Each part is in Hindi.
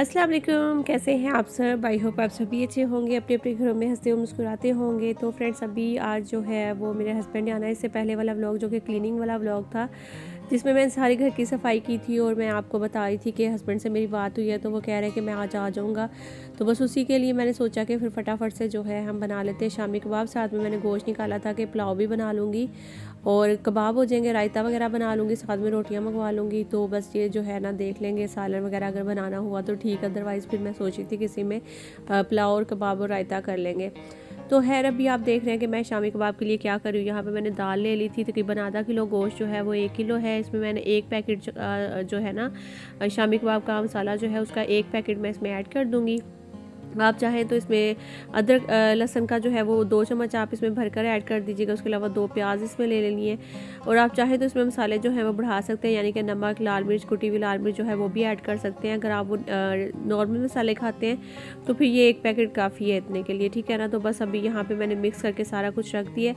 अस्सलाम वालेकुम, कैसे हैं आप सब? आई होप आप सभी अच्छे होंगे, अपने अपने घरों में हंसते और मुस्कुराते होंगे। तो फ्रेंड्स, अभी आज जो है वो मेरे हस्बैंड ने आना है। इससे पहले वाला व्लॉग जो कि क्लीनिंग वाला व्लॉग था, जिसमें मैंने सारे घर की सफाई की थी और मैं आपको बता रही थी कि हस्बैंड से मेरी बात हुई है, तो वो कह रहे हैं कि मैं आज आ जाऊँगा। तो बस उसी के लिए मैंने सोचा कि फिर फटाफट से जो है हम बना लेते हैं शामी कबाब। साथ में मैंने गोश्त निकाला था कि पुलाव भी बना लूँगी और कबाब हो जाएंगे, रायता वगैरह बना लूँगी, साथ में रोटियां मंगवा लूँगी। तो बस ये जो है ना देख लेंगे, सालन वगैरह अगर बनाना हुआ तो ठीक, अदरवाइज़ फिर मैं सोच रही थी किसी में पुलाव और कबाब और रायता कर लेंगे। तो खैर, अभी आप देख रहे हैं कि मैं शामी कबाब के लिए क्या कर रही हूँ। यहाँ पे मैंने दाल ले ली थी, तकरीबन आधा किलो गोश्त जो है वो 1 किलो है। इसमें मैंने एक पैकेट जो है ना शामी कबाब का मसाला जो है उसका एक पैकेट मैं इसमें ऐड कर दूँगी। आप चाहें तो इसमें अदरक लहसुन का जो है वो 2 चम्मच आप इसमें भरकर ऐड कर दीजिएगा। उसके अलावा 2 प्याज इसमें ले लेनी है और आप चाहें तो इसमें मसाले जो हैं वो बढ़ा सकते हैं, यानी कि नमक, लाल मिर्च, कुटी हुई लाल मिर्च जो है वो भी ऐड कर सकते हैं। अगर आप वो नॉर्मल मसाले खाते हैं तो फिर ये एक पैकेट काफ़ी है इतने के लिए, ठीक है ना। तो बस अभी यहाँ पर मैंने मिक्स करके सारा कुछ रख दिया।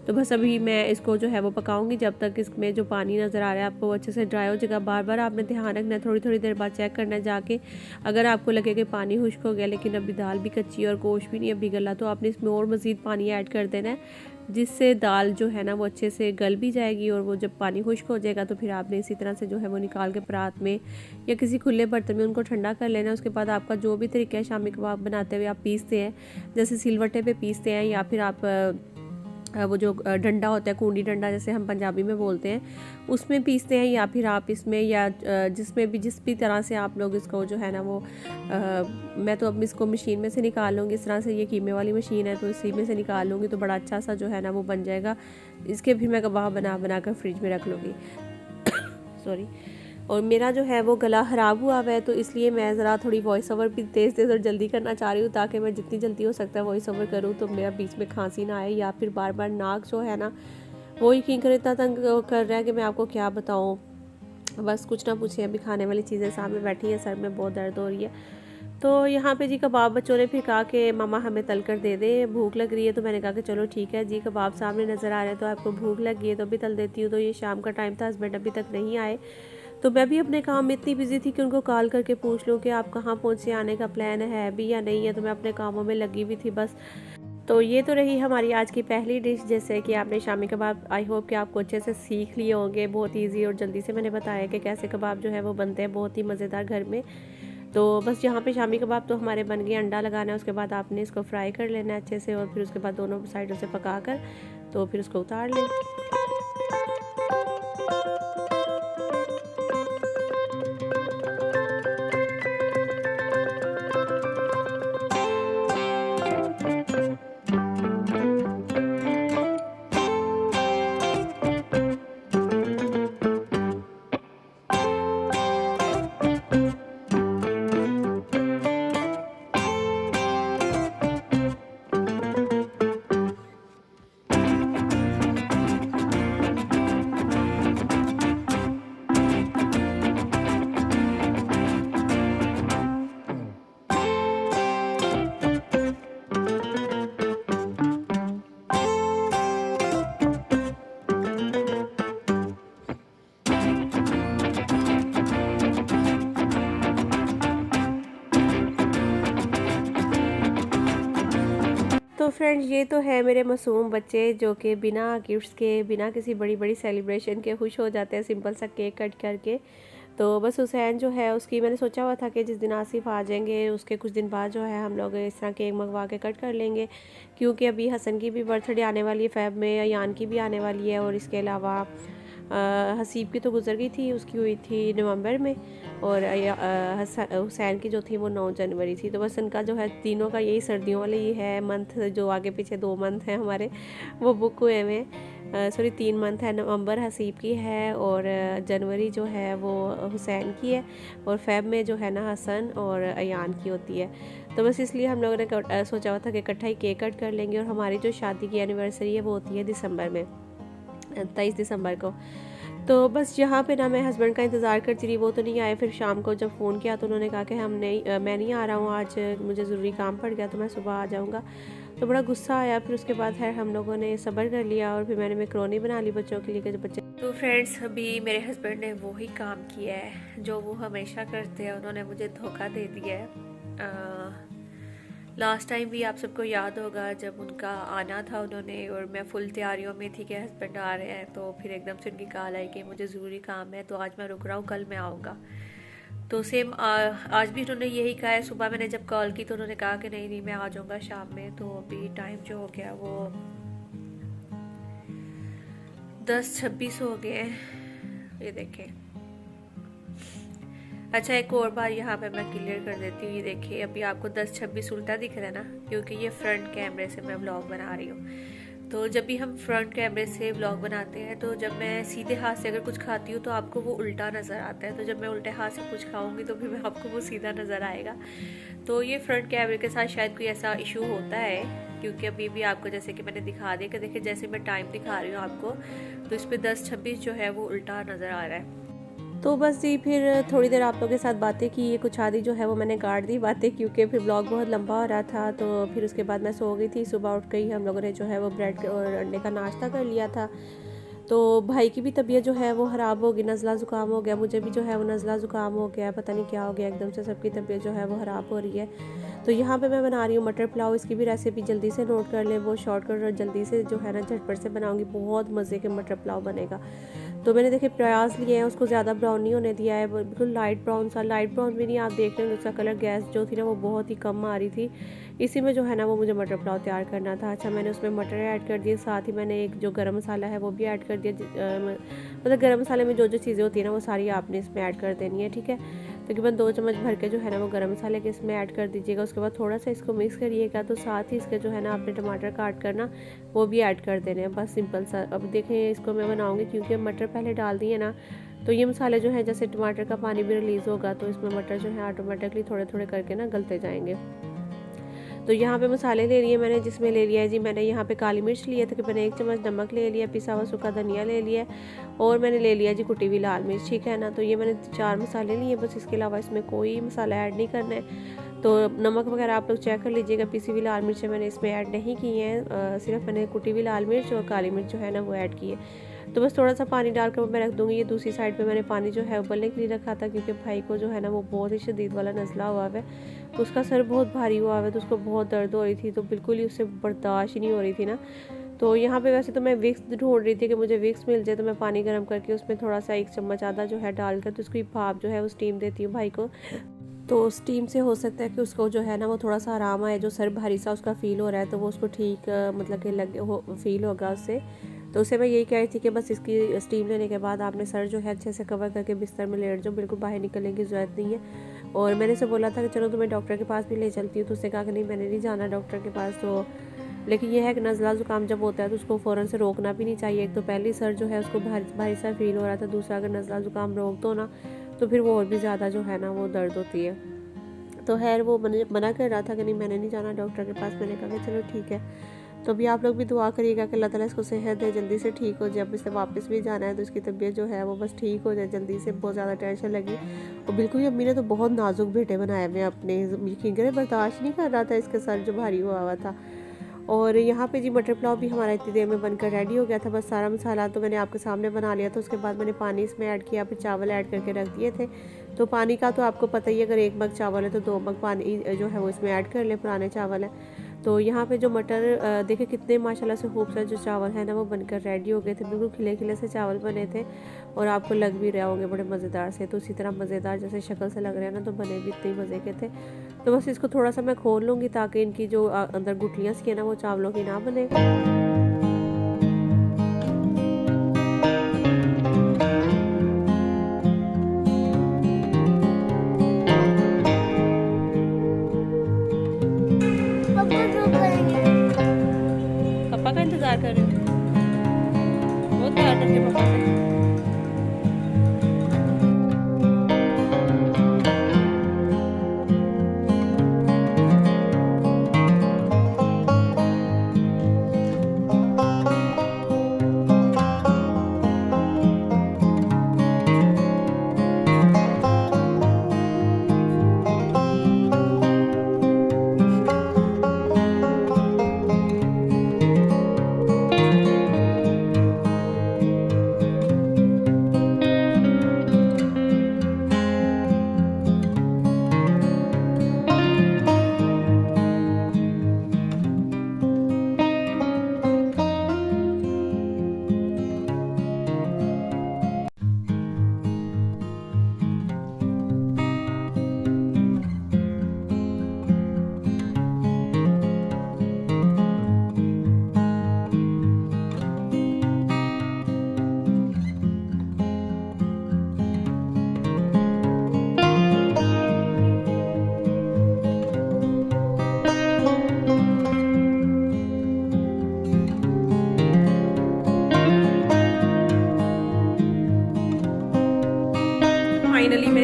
तो बस अभी मैं इसको जो है वो पकाऊंगी जब तक इसमें जो पानी नज़र आ रहा है आपको अच्छे से ड्राई हो जाएगा। बार बार आपने ध्यान रखना है, थोड़ी थोड़ी देर बाद चेक करना है जाके। अगर आपको लगे कि पानी खुश्क हो गया लेकिन अभी दाल भी कच्ची है और गोश्त भी नहीं अभी गला, तो आपने इसमें और मज़ीद पानी ऐड कर देना है, जिससे दाल जो है ना वो अच्छे से गल भी जाएगी। और वो जब पानी खुश्क हो जाएगा तो फिर आपने इसी तरह से जो है वो निकाल के परात में या किसी खुले बर्तन में उनको ठंडा कर लेना है। उसके बाद आपका जो भी तरीका है शामी कबाब बनाते हुए आप पीसते हैं, जैसे सिलवट्टे पे पीसते हैं या फिर आप वो जो डंडा होता है, कूंडी डंडा जैसे हम पंजाबी में बोलते हैं, उसमें पीसते हैं, या फिर आप इसमें या जिसमें भी जिस भी तरह से आप लोग इसको जो है ना वो मैं तो अब इसको मशीन में से निकाल लूँगी। इस तरह से ये कीमे वाली मशीन है तो इसी में से निकाल लूँगी, तो बड़ा अच्छा सा जो है ना वो बन जाएगा। इसके भी मैं कबाब बना बना कर फ्रिज में रख लूँगी। सॉरी। और मेरा जो है वो गला ख़राब हुआ है, तो इसलिए मैं ज़रा थोड़ी वॉइस ओवर भी तेज़ तेज़ और जल्दी करना चाह रही हूँ, ताकि मैं जितनी जल्दी हो सकता है वॉइस ओवर करूँ तो मेरा बीच में खांसी ना आए या फिर बार बार नाक जो है ना वो यकीन कर इतना तंग कर रहा है कि मैं आपको क्या बताऊँ। बस कुछ ना पूछे, अभी खाने वाली चीज़ें सामने बैठी हैं, सर में बहुत दर्द हो रही है। तो यहाँ पे जी कबाब बच्चों ने फिर कहा कि मामा हमें तल कर दे दे, भूख लग रही है। तो मैंने कहा कि चलो ठीक है जी, कबाब सामने नज़र आ रहे हैं तो आपको भूख लगी है तो अभी तल देती हूँ। तो ये शाम का टाइम था, हस्बैंड अभी तक नहीं आए, तो मैं भी अपने काम में इतनी बिजी थी कि उनको कॉल करके पूछ लूँ कि आप कहाँ पहुँचे, आने का प्लान है भी या नहीं है। तो मैं अपने कामों में लगी हुई थी बस। तो ये तो रही हमारी आज की पहली डिश, जैसे कि आपने शामी कबाब आई होप कि आपको अच्छे से सीख लिए होंगे। बहुत इजी और जल्दी से मैंने बताया कि कैसे कबाब जो है वो बनते हैं, बहुत ही मज़ेदार घर में। तो बस यहाँ पे शामी कबाब तो हमारे बन गए। अंडा लगाना है, उसके बाद आपने इसको फ्राई कर लेना है अच्छे से और फिर उसके बाद दोनों साइडों से पका कर तो फिर उसको उतार लें। तो फ्रेंड्स, ये तो है मेरे मासूम बच्चे जो कि बिना गिफ्ट्स के, बिना किसी बड़ी बड़ी सेलिब्रेशन के खुश हो जाते हैं सिंपल सा केक कट करके। तो बस हुसैन जो है उसकी मैंने सोचा हुआ था कि जिस दिन आसिफ आ जाएंगे उसके कुछ दिन बाद जो है हम लोग इस तरह केक मंगवा के कट कर लेंगे, क्योंकि अभी हसन की भी बर्थडे आने वाली है फ़ेब में, अयान की भी आने वाली है, और इसके अलावा हसीब की तो गुजर गई थी, उसकी हुई थी नवंबर में, और हुसैन की जो थी वो 9 जनवरी थी। तो बस इनका जो है तीनों का यही सर्दियों वाले ही है मंथ, जो आगे पीछे 2 मंथ हैं हमारे वो बुक हुए हुए। सॉरी 3 मंथ है। नवंबर हसीब की है और जनवरी जो है वो हुसैन की है, और फ़ेब में जो है ना हसन और अयान की होती है। तो बस इसलिए हम लोगों ने सोचा हुआ था कि इकट्ठा ही केक कट कर लेंगे। और हमारी जो शादी की एनिवर्सरी है वो होती है दिसंबर में, 23 दिसंबर को। तो बस यहाँ पे ना मैं हस्बैंड का इंतज़ार करती रही, वो तो नहीं आए। फिर शाम को जब फ़ोन किया तो उन्होंने कहा कि मैं नहीं आ रहा हूँ आज, मुझे ज़रूरी काम पड़ गया तो मैं सुबह आ जाऊँगा। तो बड़ा गुस्सा आया। फिर उसके बाद खैर हम लोगों ने सब्र कर लिया और फिर मैंने मैक्रोनी बना ली बच्चों के लिए कि जो बच्चे। तो फ्रेंड्स अभी मेरे हस्बैंड ने वही काम किया है जो वो हमेशा करते हैं, उन्होंने मुझे धोखा दे दिया है। लास्ट टाइम भी आप सबको याद होगा जब उनका आना था उन्होंने, और मैं फुल तैयारियों में थी कि हस्बैंड आ रहे हैं, तो फिर एकदम से उनकी कॉल आई कि मुझे ज़रूरी काम है तो आज मैं रुक रहा हूँ, कल मैं आऊँगा। तो सेम आज भी उन्होंने यही कहा है। सुबह मैंने जब कॉल की तो उन्होंने कहा कि नहीं नहीं मैं आ जाऊँगा शाम में। तो अभी टाइम जो हो गया वो 10:26 हो गए हैं, ये देखें। अच्छा एक और बार यहाँ पे मैं क्लियर कर देती हूँ, ये देखिए अभी आपको 10:26 उल्टा दिख रहा है ना, क्योंकि ये फ्रंट कैमरे से मैं व्लॉग बना रही हूँ। तो जब भी हम फ्रंट कैमरे से व्लॉग बनाते हैं तो जब मैं सीधे हाथ से अगर कुछ खाती हूँ तो आपको वो उल्टा नज़र आता है, तो जब मैं उल्टे हाथ से कुछ खाऊंगी तो फिर आपको वो सीधा नज़र आएगा। तो ये फ्रंट कैमरे के साथ शायद कोई ऐसा इशू होता है, क्योंकि अभी भी आपको जैसे कि मैंने दिखा दिया कि देखिए जैसे मैं टाइम दिखा रही हूँ आपको, तो इस पर 10:26 जो है वो उल्टा नज़र आ रहा है। तो बस जी फिर थोड़ी देर आप लोगों के साथ बातें की, ये कुछ आधी जो है वो मैंने काट दी बातें, क्योंकि फिर ब्लॉग बहुत लंबा हो रहा था। तो फिर उसके बाद मैं सो गई थी। सुबह उठ गई हम लोगों ने जो है वो ब्रेड और अंडे का नाश्ता कर लिया था। तो भाई की भी तबीयत जो है वो ख़राब हो गई, नज़ला ज़ुकाम हो गया, मुझे भी जो है वो नज़ला ज़ुकाम हो गया, पता नहीं क्या हो गया एकदम से सबकी तबीयत जो है वो ख़राब हो रही है। तो यहाँ पे मैं बना रही हूँ मटर पुलाव। इसकी भी रेसिपी जल्दी से नोट कर लें, वो शॉर्टकट और जल्दी से जो है ना झटपट से बनाऊँगी, बहुत मज़े के मटर पुलाव बनेगा। तो मैंने देखे प्याज लिए हैं, उसको ज़्यादा ब्राउन नहीं होने दिया है, बिल्कुल लाइट ब्राउन सा, लाइट ब्राउन भी नहीं, आप देख रहे हैं उसका कलर गैस जो थी ना वो बहुत ही कम आ रही थी। इसी में जो है ना वो मुझे मटर पुलाव तैयार करना था। अच्छा मैंने उसमें मटर ऐड कर दिए, साथ ही मैंने एक जो गरम मसाला है वो भी ऐड कर दिया। मतलब गरम मसाले में जो जो चीज़ें होती हैं ना वो सारी आपने इसमें ऐड कर देनी है, ठीक है। तकरीबन 2 चम्मच भर के जो है ना वो गरम मसाले के इसमें ऐड कर दीजिएगा। उसके बाद थोड़ा सा इसको मिक्स करिएगा। तो साथ ही इसके जो है ना आपने टमाटर काट कर ना वो भी ऐड कर देने हैं, बस सिंपल सा। अब देखें इसको मैं बनाऊँगी क्योंकि मटर पहले डाल दिए ना, तो ये मसाले जो है जैसे टमाटर का पानी भी रिलीज़ होगा तो इसमें मटर जो है ऑटोमेटिकली थोड़े थोड़े करके ना गलते जाएंगे। तो यहाँ पे मसाले ले लिए मैंने, जिसमें ले लिया है जी मैंने यहाँ पे काली मिर्च लिया, तकरीबन 1 चम्मच नमक ले लिया, पिसा हुआ सूखा धनिया ले लिया, और मैंने ले लिया जी कुटी हुई लाल मिर्च, ठीक है ना। तो ये मैंने 4 मसाले लिए, बस इसके अलावा इसमें कोई मसाला ऐड नहीं करना है। तो नमक वगैरह आप लोग चेक कर लीजिएगा। पिसी हुई लाल मिर्चें मैंने इसमें ऐड नहीं की हैं, सिर्फ मैंने कुटी हुई लाल मिर्च और काली मिर्च जो है ना वो ऐड की है। तो बस थोड़ा सा पानी डालकर मैं रख दूँगी। ये दूसरी साइड पे मैंने पानी जो है उबलने के लिए रखा था, क्योंकि भाई को जो है ना वो बहुत ही शदीद वाला नज़ला हुआ है, उसका सर बहुत भारी हुआ है, तो उसको बहुत दर्द हो रही थी, तो बिल्कुल ही उससे बर्दाश्त ही नहीं हो रही थी ना। तो यहाँ पे वैसे तो मैं विक्स ढूंढ रही थी कि मुझे विक्स मिल जाए, तो मैं पानी गर्म करके उसमें थोड़ा सा 1 चम्मच आधा जो है डालकर तो उसकी भाप जो है वो स्टीम देती हूँ भाई को। तो स्टीम से हो सकता है कि उसको जो है ना वो थोड़ा सा आराम आए, जो सर भारी सा उसका फ़ील हो रहा है तो वो उसको ठीक मतलब कि लगे हो फील होगा उससे। तो उसे मैं यही कह रही थी कि बस इसकी स्टीम लेने के बाद आपने सर जो है अच्छे से कवर करके बिस्तर में लेट जाओ, बिल्कुल बाहर निकलने की ज़रूरत नहीं है। और मैंने उसे बोला था कि चलो तुम्हें डॉक्टर के पास भी ले चलती हूँ, तो उसने कहा कि नहीं मैंने नहीं जाना डॉक्टर के पास। तो लेकिन यह है कि नज़ला ज़ुकाम जब होता है तो उसको फ़ौरन से रोकना भी नहीं चाहिए। एक तो पहली सर जो है उसको भारी सा फील हो रहा था, दूसरा अगर नज़ला ज़ुकाम रोक दो ना तो फिर वो और भी ज़्यादा जो है ना वो दर्द होती है। तो खैर वो मना कर रहा था कि नहीं मैंने नहीं जाना डॉक्टर के पास। मैंने कहा कि चलो ठीक है। तो अभी आप लोग भी दुआ करिएगा कि अल्लाह ताला इसको सेहत दे, जल्दी से ठीक हो जाए। अब इसे वापस भी जाना है तो इसकी तबीयत जो है वो बस ठीक हो जाए जल्दी से, बहुत ज़्यादा टेंशन लगी। और बिल्कुल ही अम्मी ने तो बहुत नाजुक बेटे बनाए हुए अपने, यकीन करें बर्दाश्त नहीं कर रहा था, इसके सर जो भारी हुआ था। और यहाँ पे जी मटर पुलाव भी हमारा इतनी देर में बनकर रेडी हो गया था। बस सारा मसाला तो मैंने आपके सामने बना लिया था। उसके बाद मैंने पानी इसमें ऐड किया, फिर चावल ऐड करके रख दिए थे। तो पानी का तो आपको पता ही है, अगर 1 मग चावल है तो 2 मग पानी जो है वो इसमें ऐड कर लें, पुराने चावल है। तो यहाँ पे जो मटर देखे कितने माशाल्लाह से खूबसूरत जो चावल है ना वो बनकर रेडी हो गए थे, बिल्कुल खिले खिले से चावल बने थे और आपको लग भी रहे होंगे बड़े मज़ेदार से। तो इसी तरह मज़ेदार जैसे शक्ल से लग रहे हैं ना, तो बने भी इतने मज़े के थे। तो बस इसको थोड़ा सा मैं खोल लूँगी ताकि इनकी जो अंदर गुठलियाँ सी है ना वो चावलों की ना बने। पापा का इंतज़ार कर रहे हो? बहुत प्यार करते पापा से।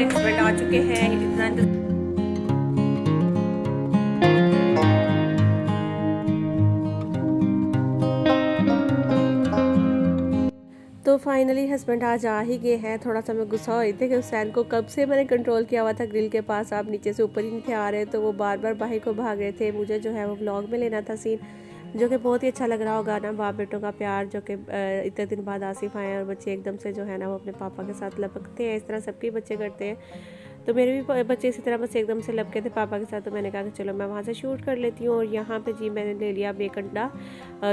मेरे हस्बैंड आ चुके हैं। तो फाइनली हस्बैंड आज आ ही गए हैं। थोड़ा सा मैं गुस्सा हो रही थी कि हुसैन को कब से मैंने कंट्रोल किया हुआ था ग्रिल के पास, आप नीचे से ऊपर ही नहीं थे आ रहे, तो वो बार बार बाहर को भाग रहे थे। मुझे जो है वो व्लॉग में लेना था सीन, जो कि बहुत ही अच्छा लग रहा होगा ना, बाप बेटों का प्यार, जो कि इतने दिन बाद आसिफ आए और बच्चे एकदम से जो है ना वो अपने पापा के साथ लपकते हैं। इस तरह सबके बच्चे करते हैं, तो मेरे भी बच्चे इसी तरह बस एकदम से लपके थे पापा के साथ। तो मैंने कहा कि चलो मैं वहाँ से शूट कर लेती हूँ। और यहाँ पे जी मैंने ले लिया बेकंडा,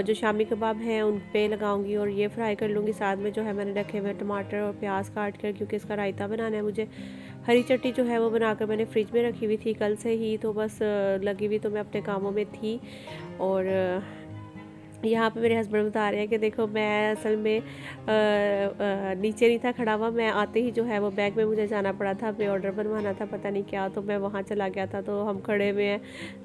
जो शामी कबाब हैं उन पे लगाऊंगी और ये फ्राई कर लूँगी। साथ में जो है मैंने रखे हुए टमाटर और प्याज काट कर, क्योंकि इसका रायता बनाना है मुझे। हरी चटनी जो है वो बनाकर मैंने फ्रिज में रखी हुई थी कल से ही, तो बस लगी हुई तो मैं अपने कामों में थी। और यहाँ पे मेरे हस्बैंड बता रहे हैं कि देखो मैं असल में नीचे नहीं था खड़ा हुआ, मैं आते ही जो है वो बैग में मुझे जाना पड़ा था, पे ऑर्डर बनवाना था पता नहीं क्या, तो मैं वहाँ चला गया था। तो हम खड़े हुए हैं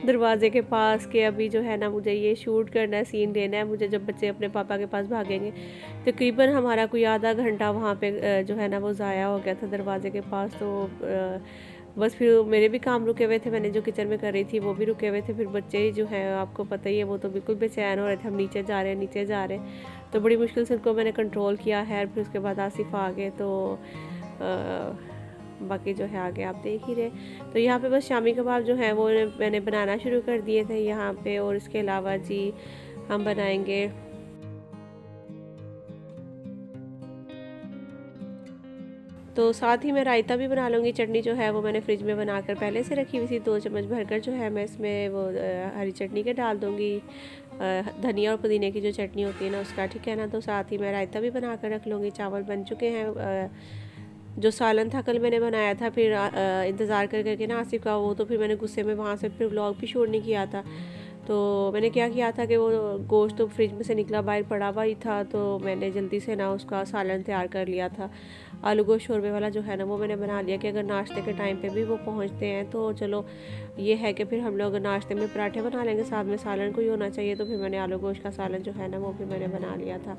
दरवाजे के पास के अभी जो है ना मुझे ये शूट करना है, सीन लेना है मुझे। जब बच्चे अपने पापा के पास भागेंगे, तकरीबन हमारा कोई आधा घंटा वहाँ पे जो है ना वो ज़ाया हो गया था दरवाजे के पास। तो बस फिर मेरे भी काम रुके हुए थे, मैंने जो किचन में कर रही थी वो भी रुके हुए थे। फिर बच्चे ही जो है आपको पता ही है, वो तो बिल्कुल बेचैन हो रहे थे, हम नीचे जा रहे हैं नीचे जा रहे हैं। तो बड़ी मुश्किल से उनको मैंने कंट्रोल किया है। फिर उसके बाद आसिफ आ गए, तो बाकी जो है आगे आप देख ही रहे। तो यहाँ पे बस शामी कबाब जो है वो मैंने बनाना शुरू कर दिए थे यहाँ पे। और इसके अलावा जी हम बनाएंगे तो साथ ही मैं रायता भी बना लूँगी। चटनी जो है वो मैंने फ्रिज में बनाकर पहले से रखी हुई थी, 2 चम्मच भरकर जो है मैं इसमें वो हरी चटनी के डाल दूँगी, धनिया और पुदीने की जो चटनी होती है ना उसका, ठीक है ना। तो साथ ही मैं रायता भी बना कर रख लूँगी। चावल बन चुके हैं। जो सालन था कल मैंने बनाया था, फिर इंतज़ार कर करके ना आसिफ का, वो तो फिर मैंने गुस्से में वहाँ से फिर व्लॉग भी शूट नहीं किया था। तो मैंने क्या किया था कि वो गोश्त तो फ्रिज में से निकला बाहर पड़ा हुआ ही था, तो मैंने जल्दी से ना उसका सालन तैयार कर लिया था। आलू गोश्त शोरबे वाला जो है ना वो मैंने बना लिया कि अगर नाश्ते के टाइम पे भी वो पहुंचते हैं तो चलो ये है कि फिर हम लोग नाश्ते में पराठे बना लेंगे, साथ में सालन कोई होना चाहिए। तो फिर मैंने आलू गोश्त का सालन जो है ना वो भी मैंने बना लिया था।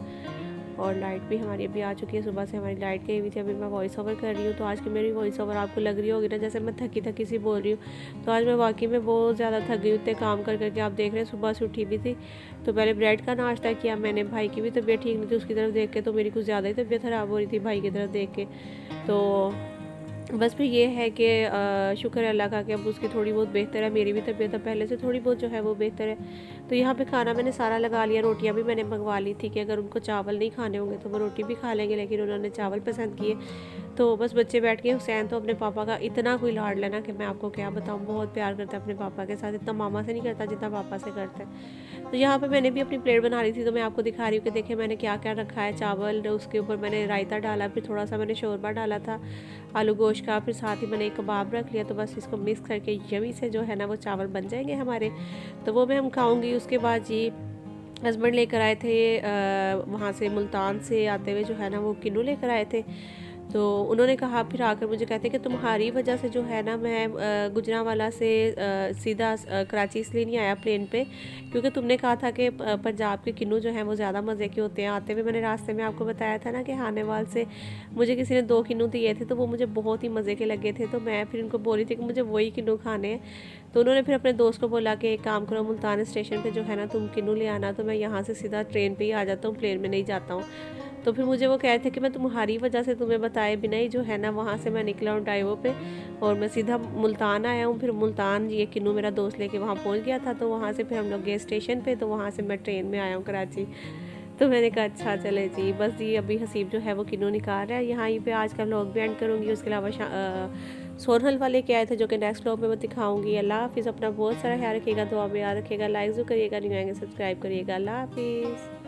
और लाइट भी हमारी अभी आ चुकी है, सुबह से हमारी लाइट गई हुई थी। अभी मैं वॉइस ओवर कर रही हूँ, तो आज की मेरी वॉइस ओवर आपको लग रही होगी ना जैसे मैं थकी थकी सी बोल रही हूँ। तो आज मैं वाकई में बहुत ज़्यादा थक गई, उतने काम कर करके। आप देख रहे हैं सुबह से उठी भी थी, तो पहले ब्रेड का नाश्ता किया मैंने। भाई की भी तबीयत ठीक नहीं थी, उसकी तरफ देख के तो मेरी कुछ ज़्यादा ही तबीयत ख़राब हो रही थी भाई की तरफ देख के। तो बस फिर ये है कि शुक्र है अल्लाह का कि अब उसकी थोड़ी बहुत बेहतर है, मेरी भी तबीयत अब पहले से थोड़ी बहुत जो है वो बेहतर है। तो यहाँ पे खाना मैंने सारा लगा लिया, रोटियाँ भी मैंने मंगवा ली थी कि अगर उनको चावल नहीं खाने होंगे तो वो रोटी भी खा लेंगे, लेकिन उन्होंने चावल पसंद किए। तो बस बच्चे बैठ गए। हुसैन तो अपने पापा का इतना कोई लाड लेना कि मैं आपको क्या बताऊँ, बहुत प्यार करता है अपने पापा के साथ, इतना मामा से नहीं करता जितना पापा से करता है। तो यहाँ पर मैंने भी अपनी प्लेट बना रही थी, तो मैं आपको दिखा रही हूँ कि देखिए मैंने क्या क्या रखा है। चावल, उसके ऊपर मैंने रायता डाला, फिर थोड़ा सा मैंने शोरबा डाला था आलू गोश्त का, फिर साथ ही मैंने एक कबाब रख लिया। तो बस इसको मिक्स करके यमी से जो है ना वो चावल बन जाएंगे हमारे, तो वो मैं हम खाऊंगी। उसके बाद जी हस्बैंड लेकर आए थे वहाँ से, मुल्तान से आते हुए जो है ना वो किन्नू लेकर आए थे। तो उन्होंने कहा, फिर आकर मुझे कहते कि तुम्हारी वजह से जो है ना मैं गुजरांवाला से सीधा कराची इसलिए नहीं आया प्लेन पे, क्योंकि तुमने कहा था कि पंजाब के किन्नू जो हैं वो ज़्यादा मज़े के होते हैं। आते हुए मैंने रास्ते में आपको बताया था ना कि हानेवाल से मुझे किसी ने 2 किन्नू दिए थे, तो वो मुझे बहुत ही मज़े के लगे थे। तो मैं फिर उनको बोली थी कि मुझे वही किन्नू खाने हैं। तो उन्होंने फिर अपने दोस्त को बोला कि एक काम करो, मुल्तान स्टेशन पर जो है ना तुम किन्नू ले आना, तो मैं यहाँ से सीधा ट्रेन पर ही आ जाता हूँ, प्लेन में नहीं जाता हूँ। तो फिर मुझे वो कह रहे थे कि मैं तुम्हारी वजह से तुम्हें बताए बिना ही जो है ना वहाँ से मैं निकला हूँ ड्राइवो पे, और मैं सीधा मुल्तान आया हूँ। फिर मुल्तान ये किन्नू मेरा दोस्त लेके वहाँ पहुँच गया था, तो वहाँ से फिर हम लोग गए स्टेशन पे, तो वहाँ से मैं ट्रेन में आया हूँ कराची। तो मैंने कहा अच्छा चले जी। बस जी अभी हसीब जो है वो किन्नू निकाल रहा है। यहाँ पे आज का व्लॉग भी एंड करूँगी। उसके अलावा सोनहल वाले के आए थे जो कि नेक्स्ट व्लॉग में मैं दिखाऊँगी। अल्लाह हाफिज़, अपना बहुत सारा ख्याल रखिएगा, दुआ में याद रखिएगा, लाइक जो करिएगा, नहीं आएंगे सब्सक्राइब करिएगा। अल्लाह हाफिज़।